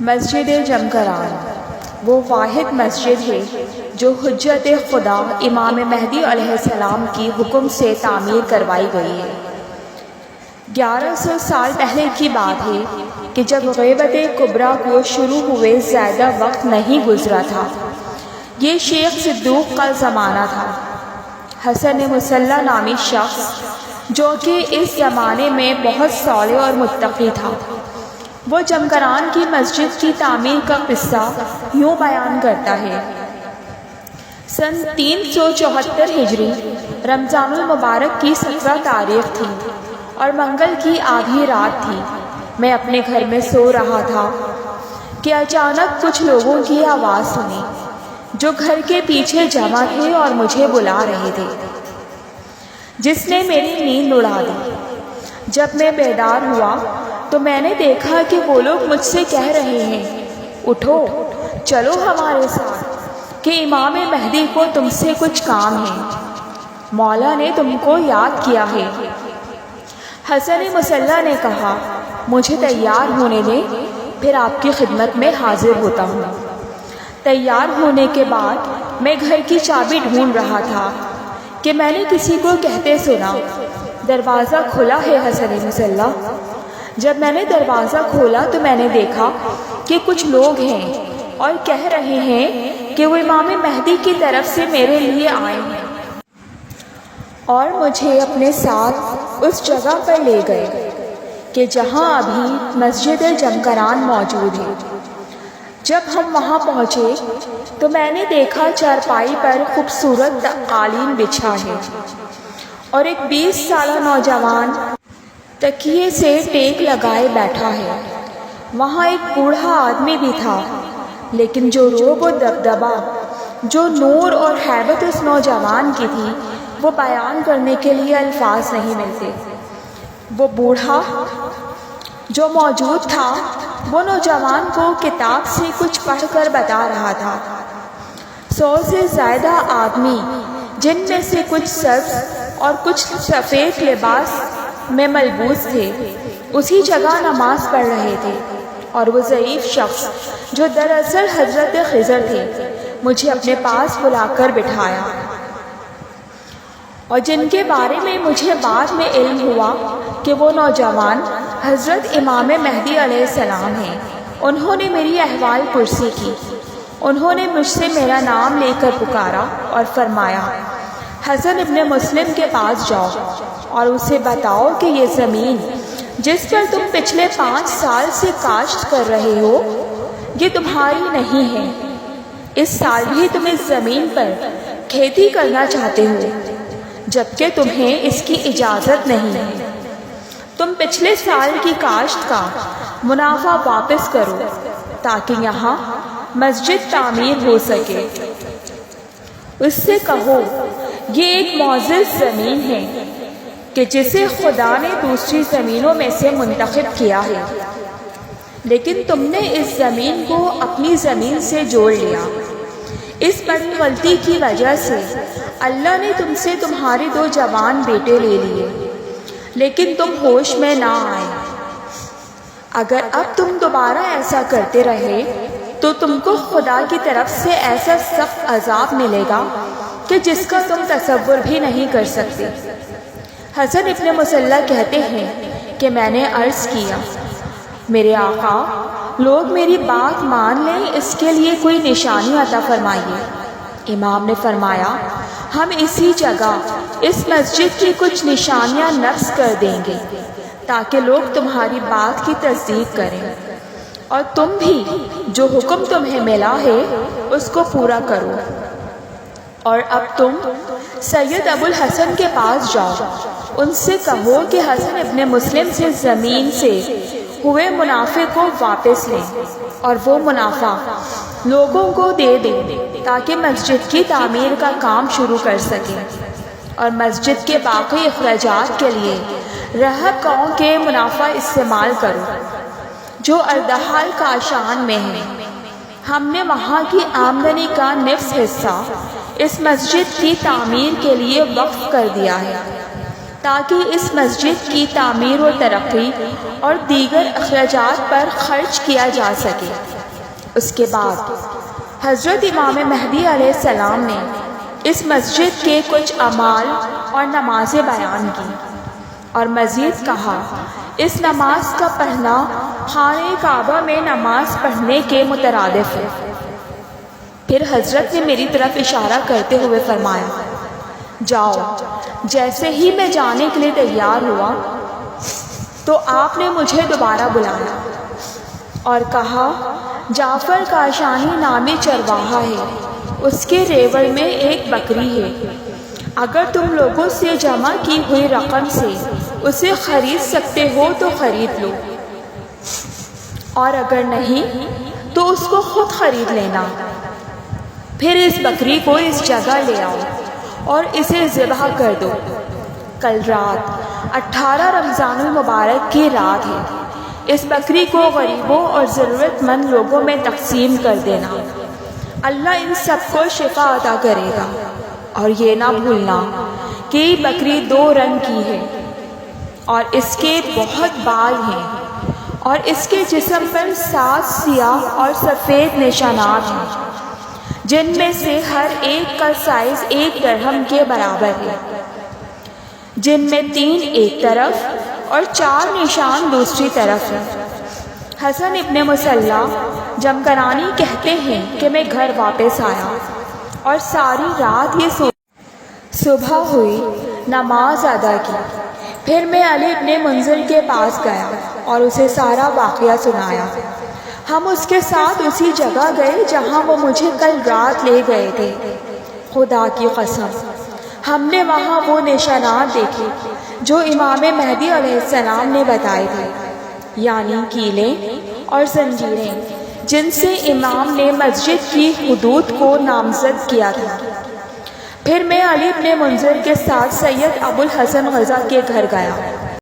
مسجد جمکران وہ واحد مسجد ہے جو حجت خدا امام مہدی علیہ السلام کی حکم سے تعمیر کروائی گئی ہے۔ 1100 سال پہلے کی بات ہے کہ جب غیبت کبریٰ کو شروع ہوئے زیادہ وقت نہیں گزرا تھا۔ یہ شیخ صدوق کا زمانہ تھا۔ حسن مصلی نامی شخص جو کہ اس زمانے میں بہت صالح اور متقی تھا، وہ جمکران کی مسجد کی تعمیر کا قصہ یوں بیان کرتا ہے۔ سن 374 ہجری رمضان المبارک کی 17 تاریخ تھی اور منگل کی آدھی رات تھی۔ میں اپنے گھر میں سو رہا تھا کہ اچانک کچھ لوگوں کی آواز سنی جو گھر کے پیچھے جمع تھے اور مجھے بلا رہے تھے، جس نے میری نیند اڑا دی۔ جب میں بیدار ہوا تو میں نے دیکھا کہ وہ لوگ مجھ سے کہہ رہے ہیں، اٹھو چلو ہمارے ساتھ کہ امام مہدی کو تم سے کچھ کام ہے، مولا نے تم کو یاد کیا ہے۔ حسن مصلی نے کہا، مجھے تیار ہونے دیں، پھر آپ کی خدمت میں حاضر ہوتا ہوں۔ تیار ہونے کے بعد میں گھر کی چابی ڈھونڈ رہا تھا کہ میں نے کسی کو کہتے سنا، دروازہ کھلا ہے حسن مصلی۔ جب میں نے دروازہ کھولا تو میں نے دیکھا کہ کچھ لوگ ہیں اور کہہ رہے ہیں کہ وہ امام مہدی کی طرف سے میرے لیے آئے ہیں، اور مجھے اپنے ساتھ اس جگہ پر لے گئے کہ جہاں ابھی مسجد جمکران موجود ہے۔ جب ہم وہاں پہنچے تو میں نے دیکھا چارپائی پر خوبصورت قالین بچھا ہے اور ایک 20 سالہ نوجوان تکیے سے ٹیک لگائے بیٹھا ہے۔ وہاں ایک بوڑھا آدمی بھی تھا، لیکن جو روب و دبدبا، جو نور اور ہیبت اس نوجوان کی تھی، وہ بیان کرنے کے لیے الفاظ نہیں ملتے۔ وہ بوڑھا جو موجود تھا وہ نوجوان کو کتاب سے کچھ پڑھ کر بتا رہا تھا۔ 100 سے زیادہ آدمی، جن میں سے کچھ سبز اور کچھ سفید لباس میں ملبوس تھے، اسی جگہ نماز پڑھ رہے تھے، اور وہ ضعیف شخص جو دراصل حضرت خضر تھے مجھے اپنے پاس بلا کر بٹھایا، اور جن کے بارے میں مجھے بعد میں علم ہوا کہ وہ نوجوان حضرت امام مہدی علیہ السلام ہیں۔ انہوں نے میری احوال پرسی کی۔ انہوں نے مجھ سے میرا نام لے کر پکارا اور فرمایا، حسن ابن مسلم کے پاس جاؤ اور اسے بتاؤ کہ یہ زمین جس پر تم پچھلے 5 سال سے کاشت کر رہے ہو، یہ تمہاری نہیں ہے۔ اس سال بھی تم اس زمین پر کھیتی کرنا چاہتے ہو، جبکہ تمہیں اس کی اجازت نہیں ہے۔ تم پچھلے سال کی کاشت کا منافع واپس کرو تاکہ یہاں مسجد تعمیر ہو سکے۔ اس سے کہو، یہ ایک معزز زمین ہے کہ جسے خدا نے دوسری زمینوں میں سے منتخب کیا ہے، لیکن تم نے اس زمین کو اپنی زمین سے جوڑ لیا۔ اس بڑی غلطی کی وجہ سے اللہ نے تم سے تمہارے 2 جوان بیٹے لے لیے، لیکن تم ہوش میں نہ آئے۔ اگر اب تم دوبارہ ایسا کرتے رہے تو تم کو خدا کی طرف سے ایسا سخت عذاب ملے گا کہ جس کا تم تصور بھی نہیں کر سکتے۔ حسن ابن مصلی کہتے ہیں کہ میں نے عرض کیا، میرے آقا، لوگ میری بات مان لیں، اس کے لیے کوئی نشانی عطا فرمائیے۔ امام نے فرمایا، ہم اسی جگہ اس مسجد کی کچھ نشانیاں نقش کر دیں گے تاکہ لوگ تمہاری بات کی تصدیق کریں، اور تم بھی جو حکم تمہیں ملا ہے اس کو پورا کرو۔ اور اب تم سید ابو الحسن کے پاس جاؤ، ان سے کہو کہ حسن ابن مسلم سے زمین سے ہوئے منافع کو واپس لیں اور وہ منافع لوگوں کو دے دیں تاکہ مسجد کی تعمیر کا کام شروع کر سکیں، اور مسجد کے باقی اخراجات کے لیے رہب گاؤں کے منافع استعمال کرو جو اردحال کاشان میں ہے۔ ہم نے وہاں کی آمدنی کا نصف حصہ اس مسجد کی تعمیر کے لیے وقف کر دیا ہے۔ تاکہ اس مسجد کی تعمیر و ترقی اور دیگر اخراجات پر خرچ کیا جا سکے۔ اس کے بعد حضرت امام مہدی علیہ السلام نے اس مسجد کے کچھ اعمال اور نمازیں بیان کی اور مزید کہا، اس نماز کا پڑھنا خانہ کعبہ میں نماز پڑھنے کے مترادف ہے۔ پھر حضرت نے میری طرف اشارہ کرتے ہوئے فرمایا، جاؤ۔ جیسے ہی میں جانے کے لیے تیار ہوا تو آپ نے مجھے دوبارہ بلایا اور کہا، جعفر کاشانی نامی چرواہا ہے، اس کے ریوڑ میں ایک بکری ہے، اگر تم لوگوں سے جمع کی ہوئی رقم سے اسے خرید سکتے ہو تو خرید لو، اور اگر نہیں تو اس کو خود خرید لینا۔ پھر اس بکری کو اس جگہ لے آؤ اور اسے ذبح کر دو۔ کل رات 18 رمضان المبارک کی رات ہے، اس بکری کو غریبوں اور ضرورت مند لوگوں میں تقسیم کر دینا، اللہ ان سب کو شفا عطا کرے گا۔ اور یہ نہ بھولنا کہ بکری 2 رنگ کی ہے اور اس کے بہت بال ہیں اور اس کے جسم پر 7 سیاہ اور سفید نشانات ہیں، جن میں سے ہر ایک کا سائز 1 درہم کے برابر ہے، جن میں 3 ایک طرف اور 4 نشان دوسری طرف ہیں۔ حسن ابن مسلح جمکرانی کہتے ہیں کہ میں گھر واپس آیا اور ساری رات یہ صبح ہوئی، نماز ادا کی۔ پھر میں علی ابن منذر کے پاس گیا اور اسے سارا واقعہ سنایا۔ ہم اس کے ساتھ اسی جگہ گئے جہاں وہ مجھے کل رات لے گئے تھے۔ خدا کی قسم، ہم نے وہاں وہ نشانات دیکھے جو امام مہدی علیہ السلام نے بتائے تھے، یعنی کیلیں اور زنجیریں جن سے امام نے مسجد کی حدود کو نامزد کیا تھا۔ پھر میں علی ابن منذر کے ساتھ سید ابو الحسن غزہ کے گھر گیا